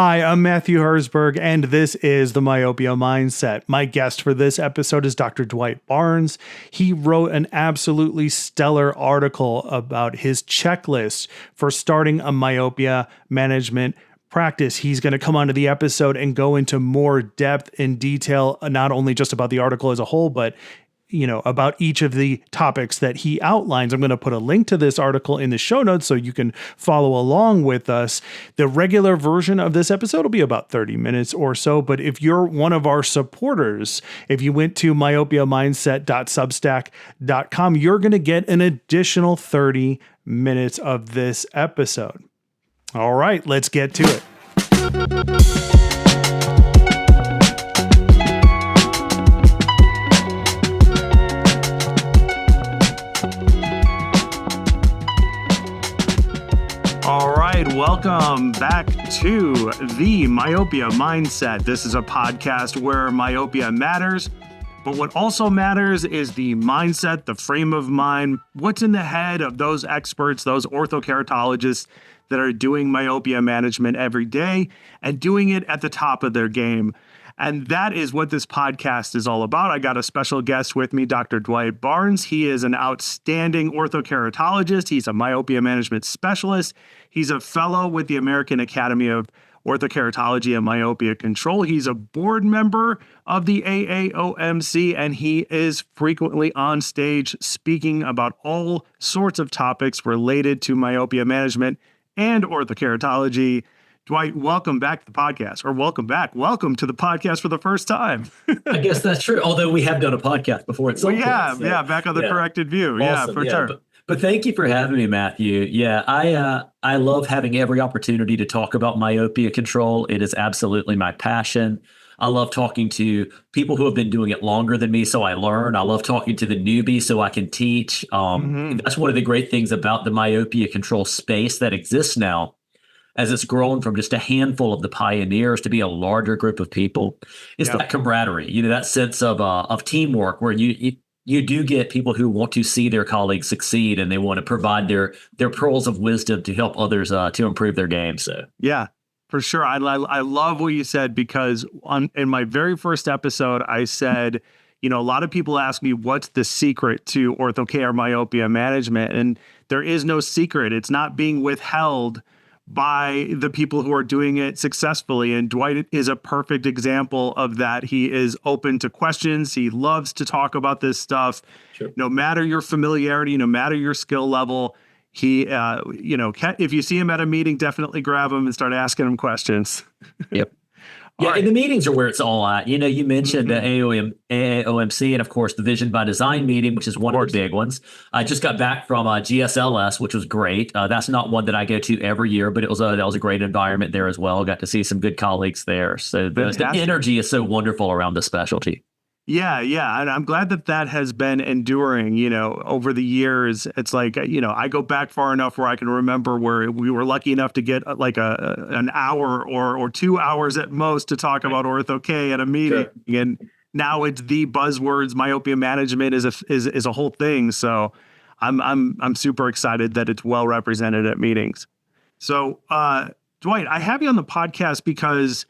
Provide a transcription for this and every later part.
Hi, I'm Matthew Herzberg, and this is the Myopia Mindset. My guest for this episode is Dr. Dwight Barnes. He wrote an absolutely stellar article about his checklist for starting a myopia management practice. He's going to come onto the episode and go into more depth and detail, not only just about the article as a whole, but about each of the topics that he outlines. I'm going to put a link to this article in the show notes so you can follow along with us. The regular version of this episode will be about 30 minutes or so, but if you're one of our supporters, if you went to myopiamindset.substack.com, you're going to get an additional 30 minutes of this episode. All right, let's get to it. All right, welcome back to the Myopia Mindset. This is a podcast where myopia matters, but what also matters is the mindset, the frame of mind, what's in the head of those experts, those orthokeratologists that are doing myopia management every day and doing it at the top of their game. And that is what this podcast is all about. I got a special guest with me, Dr. Dwight Barnes. He is an outstanding orthokeratologist. He's a myopia management specialist. He's a fellow with the American Academy of Orthokeratology and Myopia Control. He's a board member of the IACMM, and he is frequently on stage speaking about all sorts of topics related to myopia management and orthokeratology. Dwight, welcome back to the podcast, or welcome back. Welcome to the podcast for the first time. I guess that's true. Although we have done a podcast before. Back on the Corrected View. Awesome. Yeah, for sure. But thank you for having me, Matthew. Yeah, I love having every opportunity to talk about myopia control. It is absolutely my passion. I love talking to people who have been doing it longer than me, so I learn. I love talking to the newbie so I can teach. That's one of the great things about the myopia control space that exists now, as it's grown from just a handful of the pioneers to be a larger group of people. It's that camaraderie, that sense of teamwork where you do get people who want to see their colleagues succeed and they want to provide their pearls of wisdom to help others to improve their game. So yeah, for sure. I love what you said, because in my very first episode, I said, a lot of people ask me, what's the secret to orthocare myopia management? And there is no secret. It's not being withheld by the people who are doing it successfully. And Dwight is a perfect example of that. He is open to questions. He loves to talk about this stuff. Sure. No matter your familiarity, no matter your skill level, he, if you see him at a meeting, definitely grab him and start asking him questions. Yep. Yeah, and the meetings are where it's all at. You mentioned AAOMC and, of course, the Vision by Design meeting, which is one of the big ones. I just got back from GSLS, which was great. That's not one that I go to every year, but that was a great environment there as well. Got to see some good colleagues there. So the energy is so wonderful around the specialty. Yeah. And I'm glad that has been enduring, over the years. It's like, I go back far enough where I can remember where we were lucky enough to get like an hour or 2 hours at most to talk about ortho-K at a meeting. Sure. And now it's the buzzwords. Myopia management is a whole thing. So I'm super excited that it's well represented at meetings. So Dwight, I have you on the podcast because,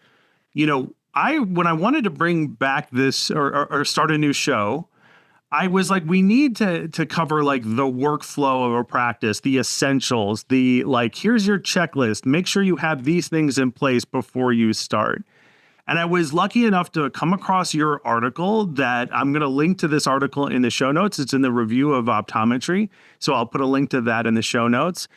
when I wanted to bring back this or start a new show, I was like, we need to cover like the workflow of a practice, the essentials, here's your checklist. Make sure you have these things in place before you start. And I was lucky enough to come across your article that I'm going to link to this article in the show notes. It's in the review of Optometry. So I'll put a link to that in the show notes.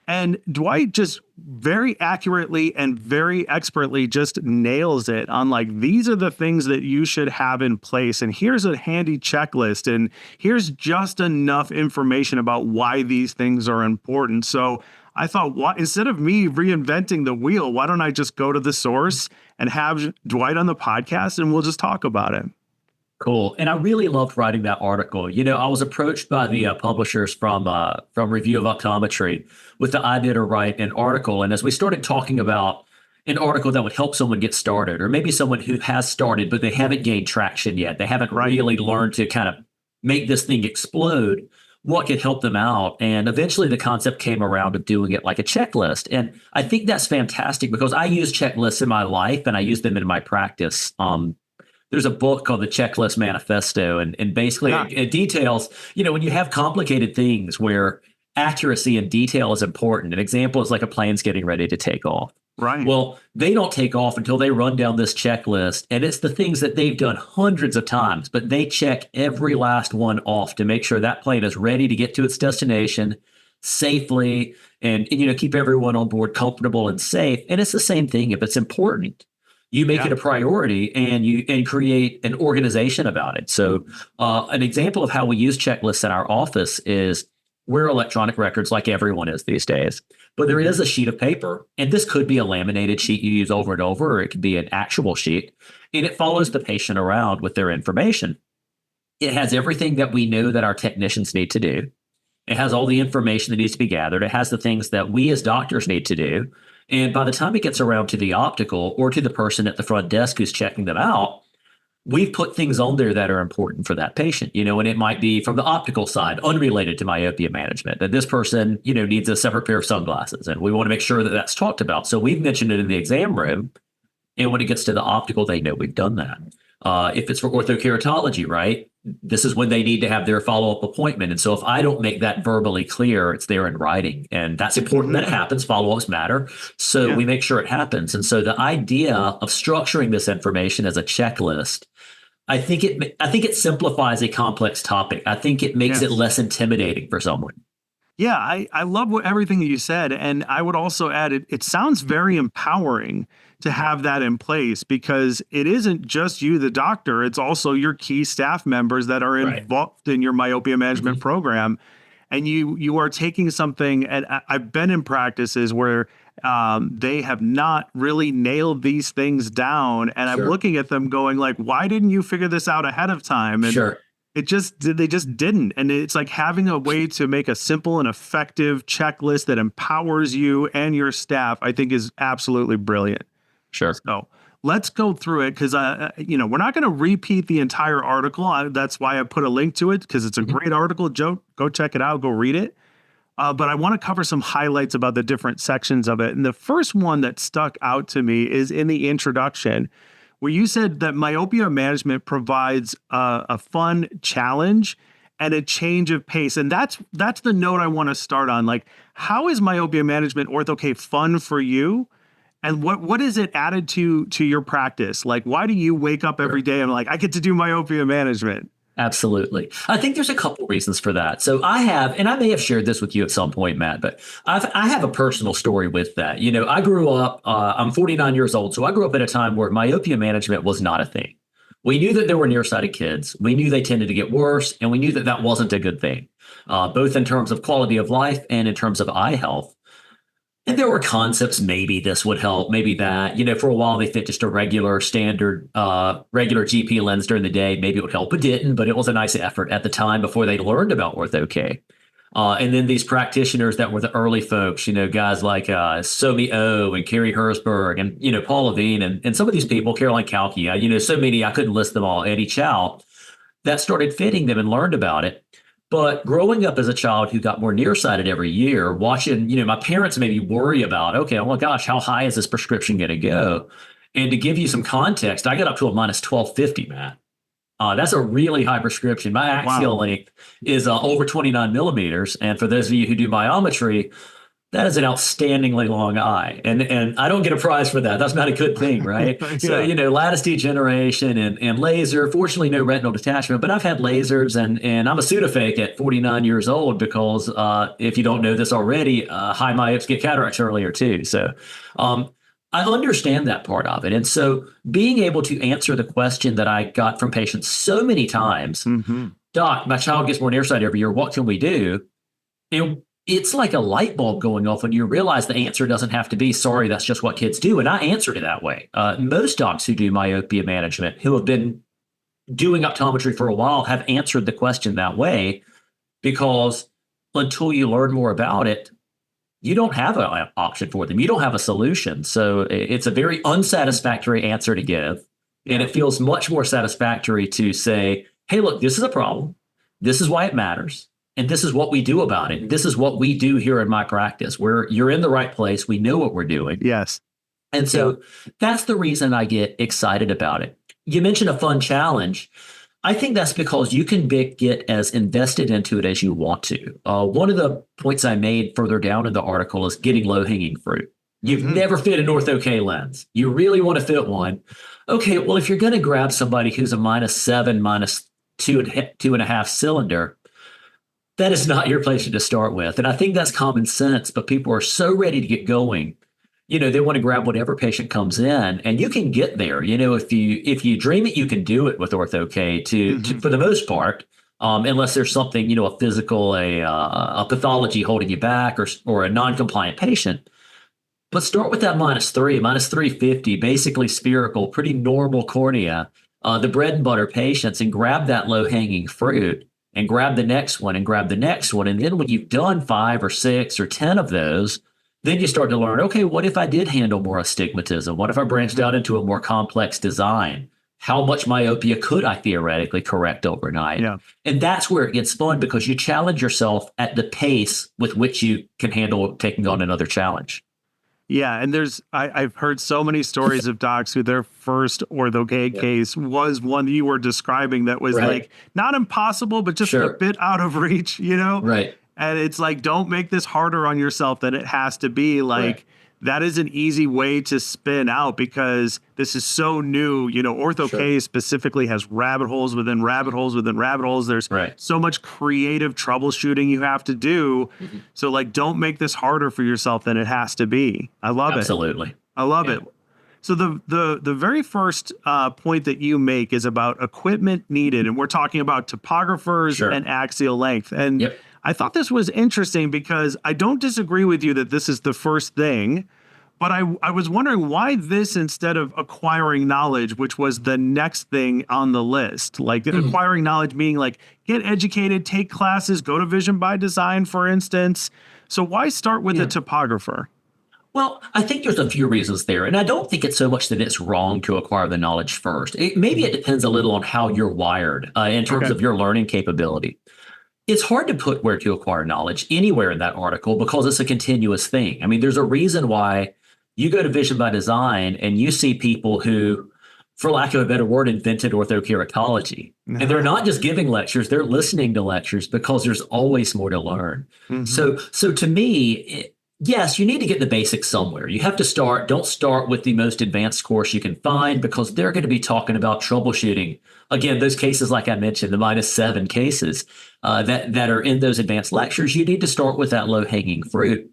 And Dwight just very accurately and very expertly just nails it on these are the things that you should have in place. And here's a handy checklist. And here's just enough information about why these things are important. So I thought, instead of me reinventing the wheel, why don't I just go to the source and have Dwight on the podcast and we'll just talk about it. Cool. And I really loved writing that article. I was approached by the publishers from Review of Optometry with the idea to write an article. And as we started talking about an article that would help someone get started, or maybe someone who has started, but they haven't gained traction yet, they haven't really learned to kind of make this thing explode. what could help them out. And eventually the concept came around of doing it like a checklist. And I think that's fantastic because I use checklists in my life and I use them in my practice. There's a book called The Checklist Manifesto, and basically it details, when you have complicated things where accuracy and detail is important. An example is like a plane's getting ready to take off. Right. Well, they don't take off until they run down this checklist, and it's the things that they've done hundreds of times, but they check every last one off to make sure that plane is ready to get to its destination safely and keep everyone on board comfortable and safe. And it's the same thing if it's important. You make it a priority and create an organization about it. So an example of how we use checklists in our office is we're electronic records like everyone is these days. But there is a sheet of paper, and this could be a laminated sheet you use over and over, or it could be an actual sheet, and it follows the patient around with their information. It has everything that we know that our technicians need to do. It has all the information that needs to be gathered. It has the things that we as doctors need to do. And by the time it gets around to the optical or to the person at the front desk who's checking them out, we've put things on there that are important for that patient, and it might be from the optical side, unrelated to myopia management, that this person, needs a separate pair of sunglasses. And we want to make sure that that's talked about. So we've mentioned it in the exam room. And when it gets to the optical, they know we've done that. If it's for orthokeratology, right, this is when they need to have their follow-up appointment. And so if I don't make that verbally clear, it's there in writing. And that's important that it happens. Follow-ups matter. So we make sure it happens. And so the idea of structuring this information as a checklist, I think it simplifies a complex topic. I think it makes it less intimidating for someone. Yeah, I love everything that you said. And I would also add, it sounds very empowering to have that in place, because it isn't just you, the doctor, it's also your key staff members that are involved in your myopia management program. And you are taking something, and I've been in practices where they have not really nailed these things down. And I'm looking at them going like, why didn't you figure this out ahead of time? And they just didn't. And it's like having a way to make a simple and effective checklist that empowers you and your staff, I think is absolutely brilliant. Sure. So let's go through it, because, we're not going to repeat the entire article. That's why I put a link to it, because it's a great article. Joe, go check it out. Go read it. But I want to cover some highlights about the different sections of it. And the first one that stuck out to me is in the introduction, where you said that myopia management provides a fun challenge and a change of pace. And that's the note I want to start on. Like, how is myopia management ortho-K fun for you? And what is it added to your practice? Like, why do you wake up every day and like, I get to do myopia management? Absolutely. I think there's a couple reasons for that. So I have, and I may have shared this with you at some point, Matt, but I have a personal story with that. I grew up, I'm 49 years old. So I grew up at a time where myopia management was not a thing. We knew that there were nearsighted kids. We knew they tended to get worse, and we knew that that wasn't a good thing, both in terms of quality of life and in terms of eye health. And there were concepts, maybe this would help, maybe that. For a while, they fit just a regular standard, regular GP lens during the day. Maybe it would help. It didn't, but it was a nice effort at the time before they learned about ortho-K. And then these practitioners that were the early folks, guys like Somi O and Carrie Herzberg and, Paul Levine and some of these people, Caroline Kalki, so many, I couldn't list them all, Eddie Chow, that started fitting them and learned about it. But growing up as a child who got more nearsighted every year, watching, my parents made me worry about, okay, oh my gosh, how high is this prescription going to go? And to give you some context, I got up to a minus 1250, Matt. That's a really high prescription. My axial length is over 29 millimeters. And for those of you who do biometry, that is an outstandingly long eye. And I don't get a prize for that. That's not a good thing, right? So, lattice degeneration and laser, fortunately no retinal detachment, but I've had lasers and I'm a pseudofake at 49 years old because if you don't know this already, high myopes get cataracts earlier too. So I understand that part of it. And so being able to answer the question that I got from patients so many times, Doc, my child gets more nearsighted every year. What can we do? It's like a light bulb going off when you realize the answer doesn't have to be, sorry, that's just what kids do. And I answered it that way. Most docs who do myopia management, who have been doing optometry for a while, have answered the question that way, because until you learn more about it, you don't have an option for them. You don't have a solution. So it's a very unsatisfactory answer to give. And it feels much more satisfactory to say, hey, look, this is a problem. This is why it matters. and this is what we do about it. This is what we do here in my practice. You're in the right place. We know what we're doing. Yes. And so that's the reason I get excited about it. You mentioned a fun challenge. I think that's because you can get as invested into it as you want to. One of the points I made further down in the article is getting low-hanging fruit. You've never fit an ortho-K lens. You really want to fit one. Okay, well, if you're going to grab somebody who's a -7, -2.5 cylinder, that is not your patient to start with. And I think that's common sense, but people are so ready to get going. They want to grab whatever patient comes in, and you can get there. If you dream it, you can do it with ortho-K to for the most part, unless there's something, a physical, a pathology holding you back, or a non-compliant patient. But start with that -3, -350, basically spherical, pretty normal cornea, the bread and butter patients, and grab that low-hanging fruit, and grab the next one, and grab the next one. And then when you've done 5 or 6 or 10 of those, then you start to learn, okay, what if I did handle more astigmatism? What if I branched out into a more complex design? How much myopia could I theoretically correct overnight? Yeah. And that's where it gets fun, because you challenge yourself at the pace with which you can handle taking on another challenge. Yeah, and I've heard so many stories of docs who their first ortho-K case was one you were describing that was like not impossible, but just a bit out of reach, Right. And it's like, don't make this harder on yourself than it has to be. Like, that is an easy way to spin out, because this is so new. Ortho-K specifically has rabbit holes within rabbit holes within rabbit holes. There's so much creative troubleshooting you have to do. So, like, don't make this harder for yourself than it has to be. I love it. Absolutely. I love it. So the very first point that you make is about equipment needed, and we're talking about topographers and axial length. And I thought this was interesting, because I don't disagree with you that this is the first thing, but I was wondering why this instead of acquiring knowledge, which was the next thing on the list. Like acquiring knowledge meaning like get educated, take classes, go to Vision by Design, for instance. So why start with a topographer? Well, I think there's a few reasons there, and I don't think it's so much that it's wrong to acquire the knowledge first. Maybe it depends a little on how you're wired in terms of your learning capability. It's hard to put where to acquire knowledge anywhere in that article, because it's a continuous thing. I mean, there's a reason why you go to Vision by Design and you see people who, for lack of a better word, invented orthokeratology. And they're not just giving lectures, they're listening to lectures, because there's always more to learn. So to me, yes, you need to get the basics somewhere. You have to don't start with the most advanced course you can find, because they're going to be talking about troubleshooting. Again, those cases, like I mentioned, the -7 cases that are in those advanced lectures, you need to start with that low-hanging fruit.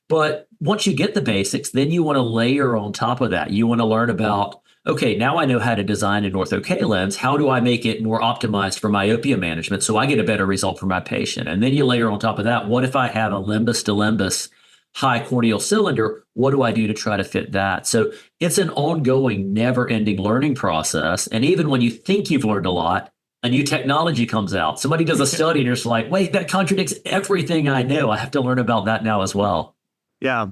But once you get the basics, then you want to layer on top of that. You want to learn about, okay, now I know how to design an ortho-K lens. How do I make it more optimized for myopia management so I get a better result for my patient? And then you layer on top of that, what if I have a limbus to limbus high corneal cylinder? What do I do to try to fit that? So it's an ongoing, never-ending learning process. And even when you think you've learned a lot, a new technology comes out. Somebody does a study and you're just like, wait, that contradicts everything I know. I have to learn about that now as well. Yeah.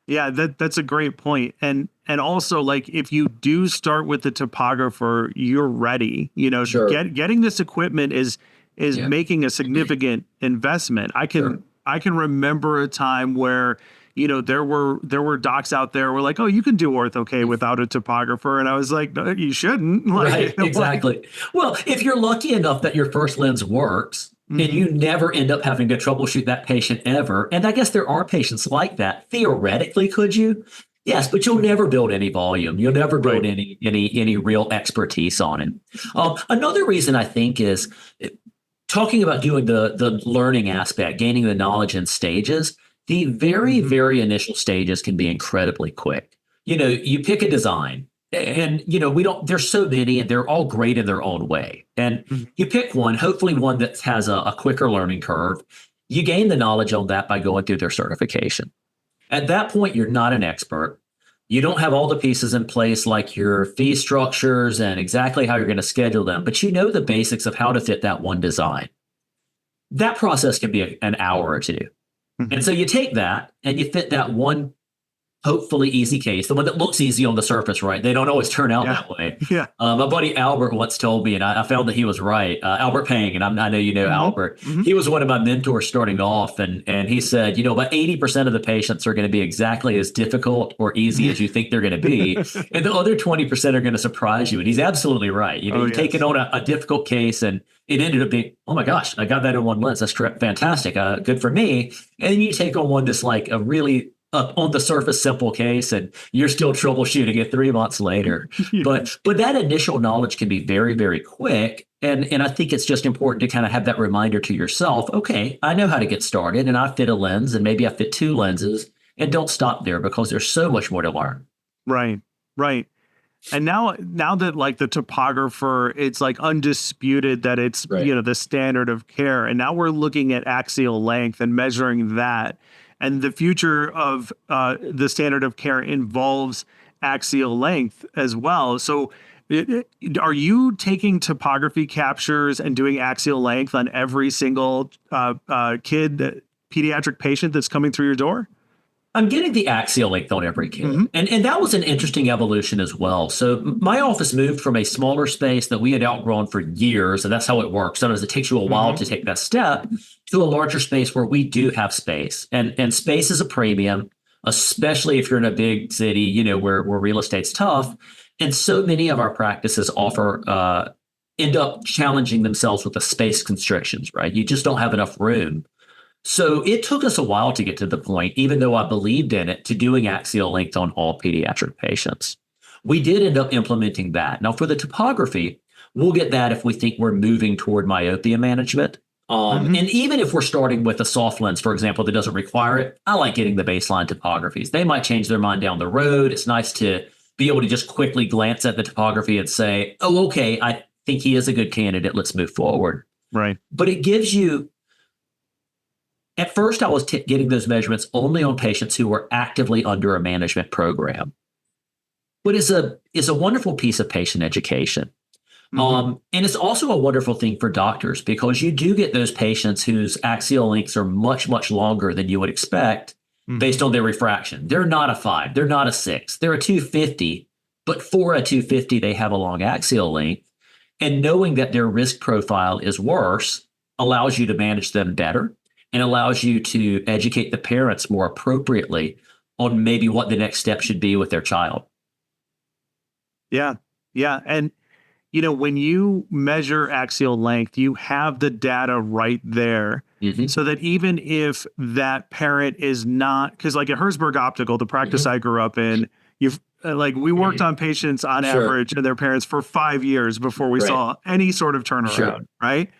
Yeah, that's a great point. And also, like, if you do start with the topographer, you're ready. Getting this equipment is making a significant investment. I can remember a time where, there were docs out there who were like, oh, you can do ortho-K without a topographer. And I was like, no, you shouldn't. Right, exactly. Well, if you're lucky enough that your first lens works, and you never end up having to troubleshoot that patient ever, and I guess there are patients like that, theoretically, could you? Yes, but you'll never build any volume. You'll never build any real expertise on it. Another reason I think is talking about doing the learning aspect, gaining the knowledge in stages. The very, very initial stages can be incredibly quick. You pick a design, and there's so many, and they're all great in their own way. And you pick one, hopefully one that has a quicker learning curve. You gain the knowledge on that by going through their certification. At that point, you're not an expert. You don't have all the pieces in place, like your fee structures and exactly how you're going to schedule them, but you know the basics of how to fit that one design. That process can be an hour or two. And so you take that and you fit that one hopefully easy case, the one that looks easy on the surface, right? They don't always turn out Yeah. that way. Yeah. My buddy Albert once told me, and I found that he was right. Albert Pang, and I know you know Hmm. Albert. Hmm. He was one of my mentors starting off, and he said, about 80% of the patients are going to be exactly as difficult or easy as you think they're going to be, and the other 20% are going to surprise you. And he's absolutely right. Oh, You take it yes. on a difficult case, and it ended up being, oh my gosh, I got that in one lens. That's fantastic. Good for me. And then you take on one that's like a really on the surface simple case, and you're still troubleshooting it 3 months later. Yeah. But that initial knowledge can be very, very quick. And I think it's just important to kind of have that reminder to yourself, okay, I know how to get started, and I fit a lens, and maybe I fit two lenses, and don't stop there because there's so much more to learn. Right. Right. And now that like the topographer, it's like undisputed that it's, Right. the standard of care. And now we're looking at axial length and measuring that. And the future of the standard of care involves axial length as well. So are you taking topography captures and doing axial length on every single pediatric patient that's coming through your door? I'm getting the axial length on every kid. Mhm. And that was an interesting evolution as well. So my office moved from a smaller space that we had outgrown for years, and that's how it works. Sometimes it takes you a while Mhm. to take that step to a larger space where we do have space. And space is a premium, especially if you're in a big city, where real estate's tough. And so many of our practices end up challenging themselves with the space constrictions, right? You just don't have enough room. So it took us a while to get to the point, even though I believed in it, to doing axial length on all pediatric patients. We did end up implementing that. Now, for the topography, we'll get that if we think we're moving toward myopia management. Mhm. And even if we're starting with a soft lens, for example, that doesn't require it, I like getting the baseline topographies. They might change their mind down the road. It's nice to be able to just quickly glance at the topography and say, oh, okay, I think he is a good candidate. Let's move forward. Right. But it gives you, at first, I was getting those measurements only on patients who were actively under a management program. But it's a wonderful piece of patient education. Mhm. And it's also a wonderful thing for doctors because you do get those patients whose axial lengths are much, much longer than you would expect based on their refraction. They're not a 5, they're not a 6, they're a 250, but for a 250, they have a long axial length. And knowing that their risk profile is worse allows you to manage them better and allows you to educate the parents more appropriately on maybe what the next step should be with their child. Yeah. Yeah. And, when you measure axial length, you have the data right there. Mhm. So that even if that parent is not, because like at Herzberg Optical, the practice I grew up in, we worked on patients on Sure. average and their parents for 5 years before we Right. saw any sort of turnaround. Sure. Right.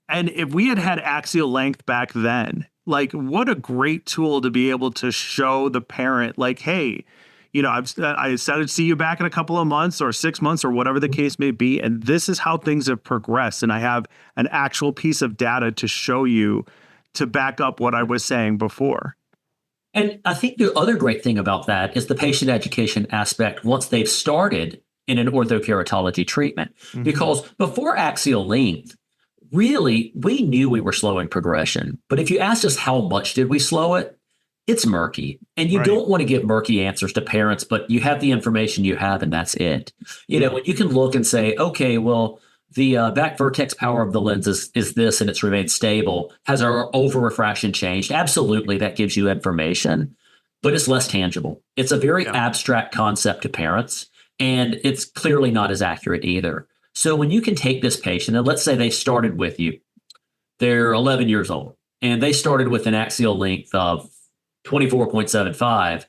And if we had had axial length back then, like what a great tool to be able to show the parent, like, hey, I said I'd see you back in a couple of months or 6 months or whatever the case may be. And this is how things have progressed. And I have an actual piece of data to show you to back up what I was saying before. And I think the other great thing about that is the patient education aspect once they've started in an orthokeratology treatment. Mhm. Because before axial length, really, we knew we were slowing progression. But if you asked us how much did we slow it, it's murky. And you Right. don't want to give murky answers to parents, but you have the information you have, and that's it. And you can look and say, okay, well, the back vertex power of the lens is this, and it's remained stable. Has our over refraction changed? Absolutely, that gives you information, but it's less tangible. It's a very Yeah. abstract concept to parents, and it's clearly not as accurate either. So when you can take this patient, and let's say they started with you, they're 11 years old, and they started with an axial length of 24.75.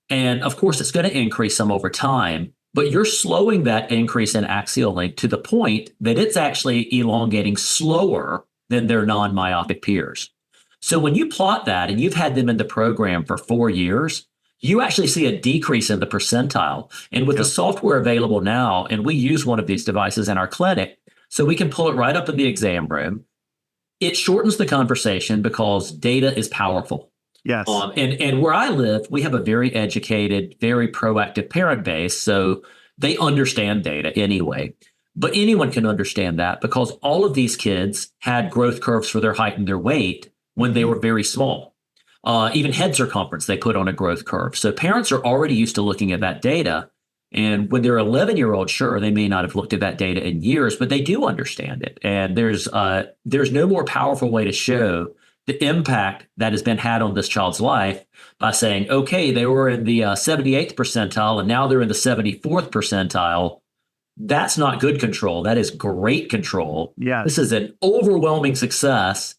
And of course, it's going to increase some over time, but you're slowing that increase in axial length to the point that it's actually elongating slower than their non-myopic peers. So when you plot that and you've had them in the program for 4 years, you actually see a decrease in the percentile. And with the software available now, and we use one of these devices in our clinic, so we can pull it right up in the exam room, it shortens the conversation because data is powerful. Yes. And where I live, we have a very educated, very proactive parent base. So they understand data anyway. But anyone can understand that because all of these kids had growth curves for their height and their weight when they were very small. even head circumference they put on a growth curve. So parents are already used to looking at that data. And when they're 11-year-old, sure, they may not have looked at that data in years, but they do understand it. And there's no more powerful way to show the impact that has been had on this child's life by saying, okay, they were in the 78th percentile and now they're in the 74th percentile. That's not good control. That is great control. Yeah. This is an overwhelming success.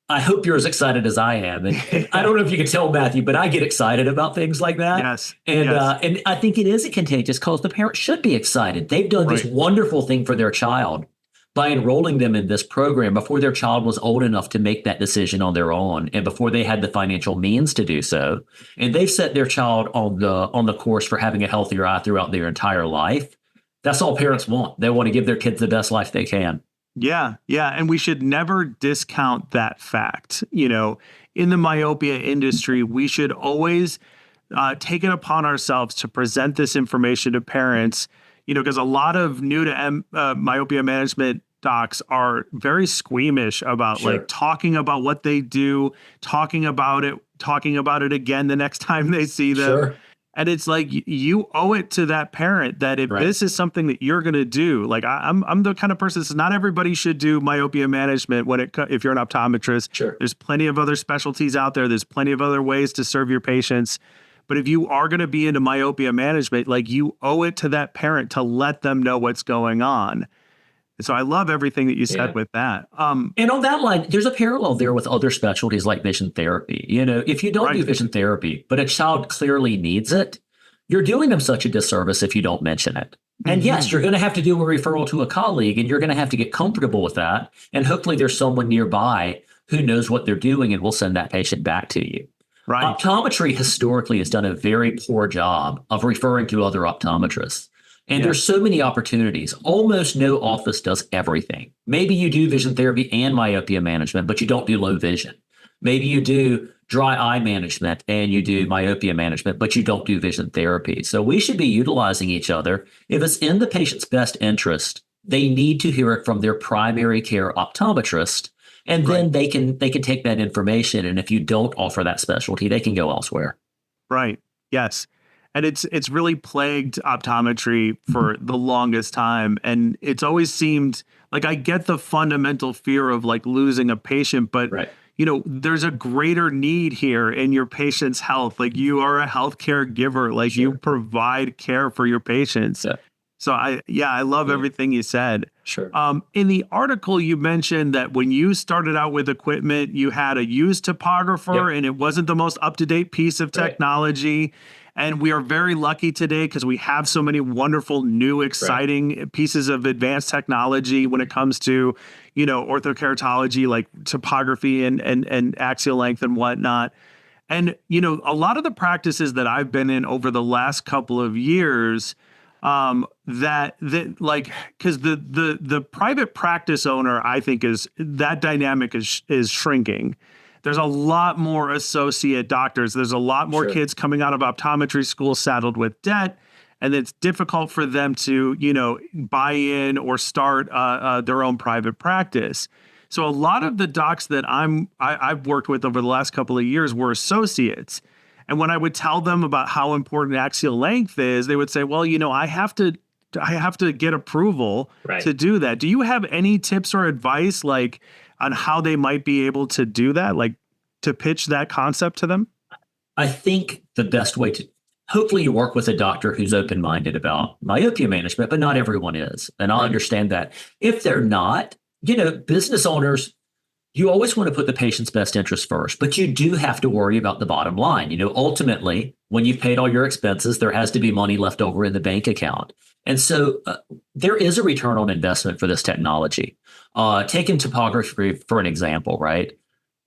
I hope you're as excited as I am. And I don't know if you can tell, Matthew, but I get excited about things like that. Yes. And I think it is a contagious because the parents should be excited. They've done this wonderful thing for their child by enrolling them in this program before their child was old enough to make that decision on their own and before they had the financial means to do so. And they've set their child on the course for having a healthier eye throughout their entire life. That's all parents want. They want to give their kids the best life they can. Yeah. Yeah. And we should never discount that fact. You know, in the myopia industry, we should always take it upon ourselves to present this information to parents, you know, because a lot of new to myopia management docs are very squeamish about like talking about what they do, talking about it again the next time they see them. Sure. And it's like you owe it to that parent that if this is something that you're going to do, like I'm the kind of person that says not everybody should do myopia management if you're an optometrist. Sure. There's plenty of other specialties out there. There's plenty of other ways to serve your patients. But if you are going to be into myopia management, like you owe it to that parent to let them know what's going on. So I love everything that you said with that. And on that line, there's a parallel there with other specialties like vision therapy. You know, if you don't do vision therapy, but a child clearly needs it, you're doing them such a disservice if you don't mention it. And yes, you're going to have to do a referral to a colleague and you're going to have to get comfortable with that. And hopefully there's someone nearby who knows what they're doing and will send that patient back to you. Right. Optometry historically has done a very poor job of referring to other optometrists. And there's so many opportunities. Almost no office does everything. Maybe you do vision therapy and myopia management, but you don't do low vision. Maybe you do dry eye management and you do myopia management, but you don't do vision therapy. So we should be utilizing each other. If it's in the patient's best interest, they need to hear it from their primary care optometrist. And then they can take that information. And if you don't offer that specialty, they can go elsewhere. Right. Yes. And it's really plagued optometry for the longest time. And it's always seemed like I get the fundamental fear of like losing a patient, but you know, there's a greater need here in your patient's health. Like you are a healthcare giver, like you provide care for your patients. So I love everything you said. Sure. In the article, you mentioned that when you started out with equipment, you had a used topographer and it wasn't the most up-to-date piece of technology. And we are very lucky today because we have so many wonderful, new, exciting pieces of advanced technology when it comes to, you know, orthokeratology, like topography and axial length and whatnot. And, you know, a lot of the practices that I've been in over the last couple of years, that like, because the private practice owner, I think that dynamic is shrinking. There's a lot more associate doctors. There's a lot more kids coming out of optometry school saddled with debt, and it's difficult for them to, you know, buy in or start their own private practice. So a lot of the docs that I've worked with over the last couple of years were associates. And when I would tell them about how important axial length is, they would say, well, you know, I have to get approval to do that. Do you have any tips or advice like on how they might be able to do that, like to pitch that concept to them? I think the best way hopefully you work with a doctor who's open-minded about myopia management, but not everyone is. And I understand that. If they're not, you know, business owners, you always want to put the patient's best interest first, but you do have to worry about the bottom line. You know, ultimately, when you've paid all your expenses, there has to be money left over in the bank account. And so there is a return on investment for this technology. Taking topography for an example, right?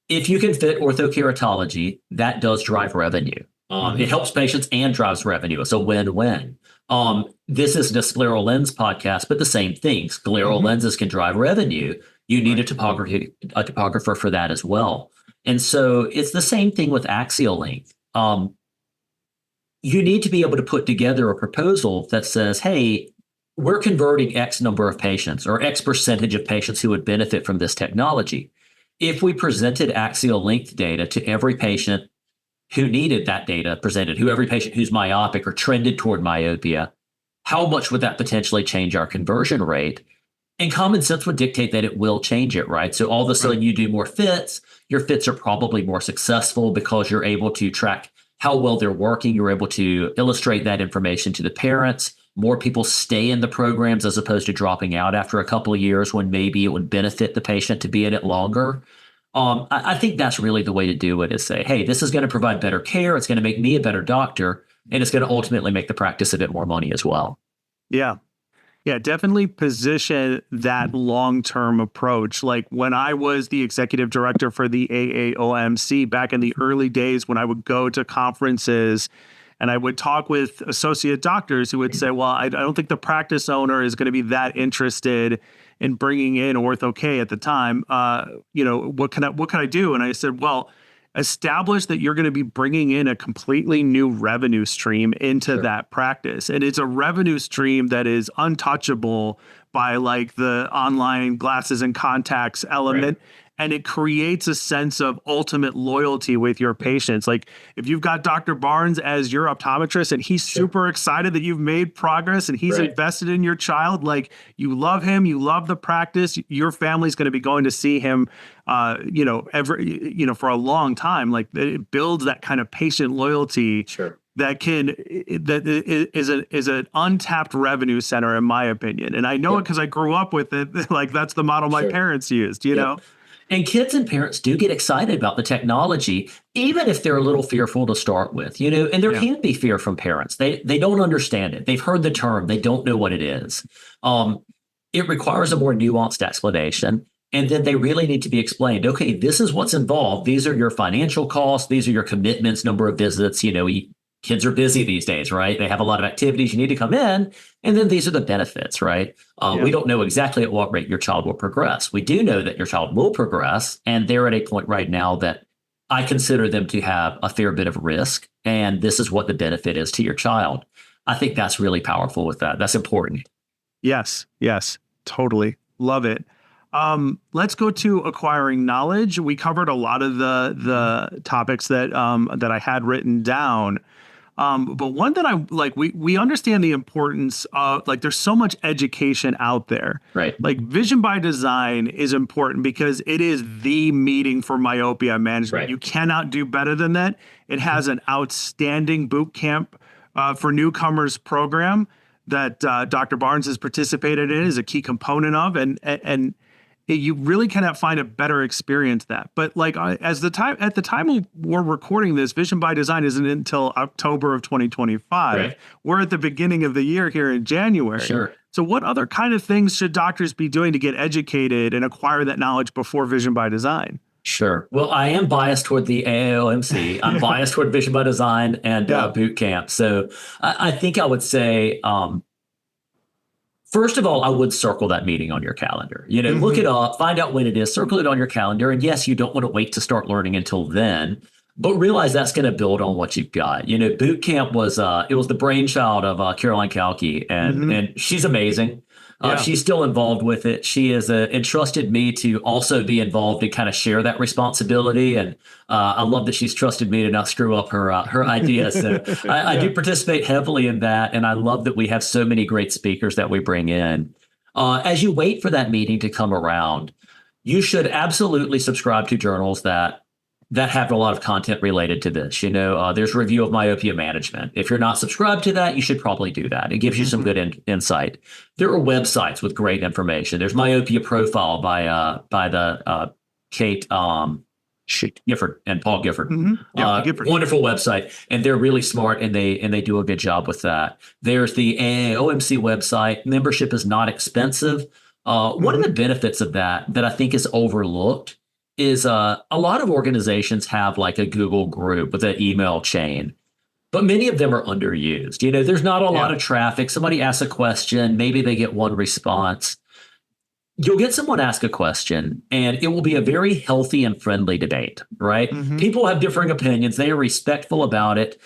If you can fit orthokeratology, that does drive revenue. It helps patients and drives revenue. It's a win-win. This is the scleral lens podcast, but the same thing. Scleral lenses can drive revenue. You need a topographer for that as well. And so it's the same thing with axial length. You need to be able to put together a proposal that says, hey, we're converting X number of patients or X percentage of patients who would benefit from this technology. If we presented axial length data to every patient who needed that data presented, who every patient who's myopic or trended toward myopia, how much would that potentially change our conversion rate? And common sense would dictate that it will change it, right? So all of a sudden you do more fits, your fits are probably more successful because you're able to track how well they're working. You're able to illustrate that information to the parents. More people stay in the programs as opposed to dropping out after a couple of years when maybe it would benefit the patient to be in it longer. I think that's really the way to do it, is say, hey, this is going to provide better care. It's going to make me a better doctor, and it's going to ultimately make the practice a bit more money as well. Yeah. Yeah, definitely position that long-term approach. Like when I was the executive director for the AAOMC back in the early days, when I would go to conferences and I would talk with associate doctors who would say, well, I don't think the practice owner is going to be that interested in bringing in Ortho-K at the time. What can I do? And I said, well, establish that you're going to be bringing in a completely new revenue stream into that practice. And it's a revenue stream that is untouchable by like the online glasses and contacts element. Right. And it creates a sense of ultimate loyalty with your patients. Like if you've got Dr. Barnes as your optometrist and he's super excited that you've made progress and he's invested in your child, like you love him, you love the practice, your family's going to be going to see him, for a long time. Like it builds that kind of patient loyalty. That is an untapped revenue center, in my opinion. And I know it because I grew up with it. Like that's the model my parents used, you know? And kids and parents do get excited about the technology, even if they're a little fearful to start with, and there can be fear from parents. They don't understand it. They've heard the term. They don't know what it is. It requires a more nuanced explanation. And then they really need to be explained, okay, this is what's involved. These are your financial costs. These are your commitments, number of visits. Kids are busy these days, right? They have a lot of activities. You need to come in. And then these are the benefits, right? We don't know exactly at what rate your child will progress. We do know that your child will progress. And they're at a point right now that I consider them to have a fair bit of risk. And this is what the benefit is to your child. I think that's really powerful with that. That's important. Yes, totally. Love it. Let's go to acquiring knowledge. We covered a lot of the topics that I had written down. But one that I like, we understand the importance of, like, there's so much education out there, right? Like Vision by Design is important because it is the meeting for myopia management. Right. You cannot do better than that. It has an outstanding boot camp for newcomers program that Dr. Barnes has participated in, is a key component of, and you really cannot find a better experience that. But like at the time we're recording this, Vision by Design isn't until October of 2025. Right. We're at the beginning of the year here in January. Sure. So what other kind of things should doctors be doing to get educated and acquire that knowledge before Vision by Design? Sure. Well, I am biased toward the AAOMC. I'm biased toward Vision by Design and boot camp. So I think I would say, first of all, I would circle that meeting on your calendar. Look it up, find out when it is, circle it on your calendar. And yes, you don't want to wait to start learning until then, but realize that's going to build on what you've got. Boot camp was the brainchild of Caroline Kalki, and she's amazing. She's still involved with it. She has entrusted me to also be involved and kind of share that responsibility. And I love that she's trusted me to not screw up her ideas. So I do participate heavily in that. And I love that we have so many great speakers that we bring in. As you wait for that meeting to come around, you should absolutely subscribe to journals that have a lot of content related to this. There's a review of myopia management. If you're not subscribed to that, you should probably do that. It gives you some good insight. There are websites with great information. There's Myopia Profile by the Kate Gifford and Paul Gifford. Gifford. Wonderful website, and they're really smart, and they do a good job with that. There's the AAOMC website. Membership is not expensive. One of the benefits of that I think is overlooked is a lot of organizations have like a Google group with an email chain, but many of them are underused. There's not a lot of traffic. Somebody asks a question, maybe they get one response. You'll get someone ask a question, and it will be a very healthy and friendly debate, right? People have differing opinions. They are respectful about it.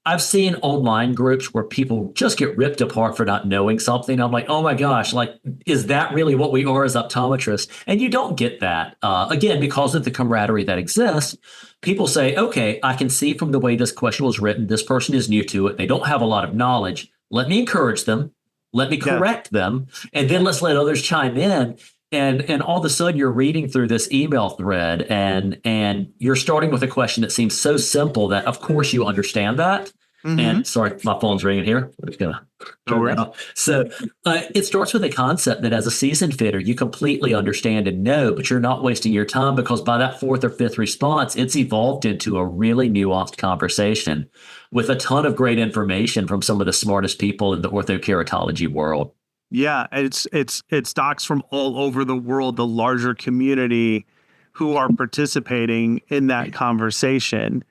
I've seen online groups where people just get ripped apart for not knowing something. I'm like, oh my gosh, like, is that really what we are as optometrists? And you don't get that. Again, because of the camaraderie that exists, people say, okay, I can see from the way this question was written, this person is new to it. They don't have a lot of knowledge. Let me encourage them. Let me Yeah. correct them. And then let's let others chime in. And all of a sudden you're reading through this email thread and you're starting with a question that seems so simple that of course you understand that. Mm-hmm. And sorry, my phone's ringing here. I'm just gonna turn that off. So it starts with a concept that as a seasoned fitter, you completely understand and know, but you're not wasting your time because by that fourth or fifth response, it's evolved into a really nuanced conversation with a ton of great information from some of the smartest people in the orthokeratology world. Yeah, it's docs from all over the world, the larger community who are participating in that conversation.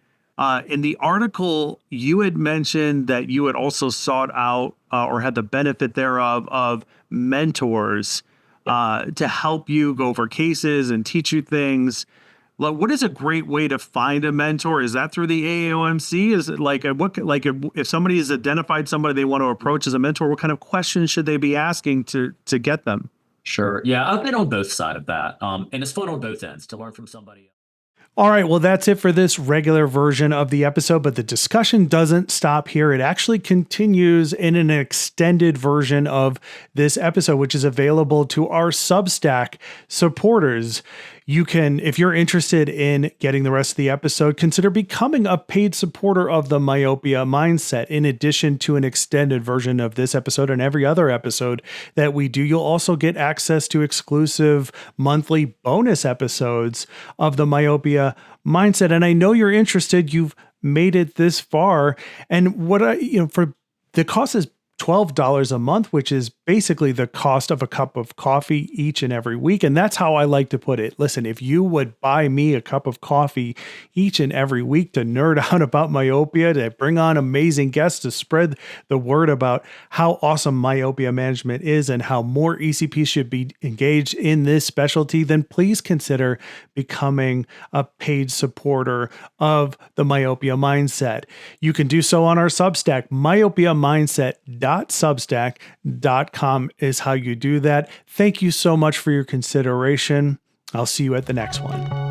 In the article, you had mentioned that you had also sought out or had the benefit thereof of mentors to help you go over cases and teach you things. Like, what is a great way to find a mentor? Is that through the AAOMC? Is it like if somebody has identified somebody they want to approach as a mentor, what kind of questions should they be asking to get them? Sure. Yeah, I've been on both sides of that. And it's fun on both ends to learn from somebody else. All right, well, that's it for this regular version of the episode, but the discussion doesn't stop here. It actually continues in an extended version of this episode, which is available to our Substack supporters. You can, if you're interested in getting the rest of the episode, consider becoming a paid supporter of the Myopia Mindset. In addition to an extended version of this episode and every other episode that we do, you'll also get access to exclusive monthly bonus episodes of the Myopia Mindset. And I know you're interested. You've made it this far. And for the cost is $12 a month, which is basically the cost of a cup of coffee each and every week. And that's how I like to put it. Listen, if you would buy me a cup of coffee each and every week to nerd out about myopia, to bring on amazing guests, to spread the word about how awesome myopia management is and how more ECPs should be engaged in this specialty, then please consider becoming a paid supporter of the Myopia Mindset. You can do so on our Substack, myopiamindset.substack.com is how you do that. Thank you so much for your consideration. I'll see you at the next one.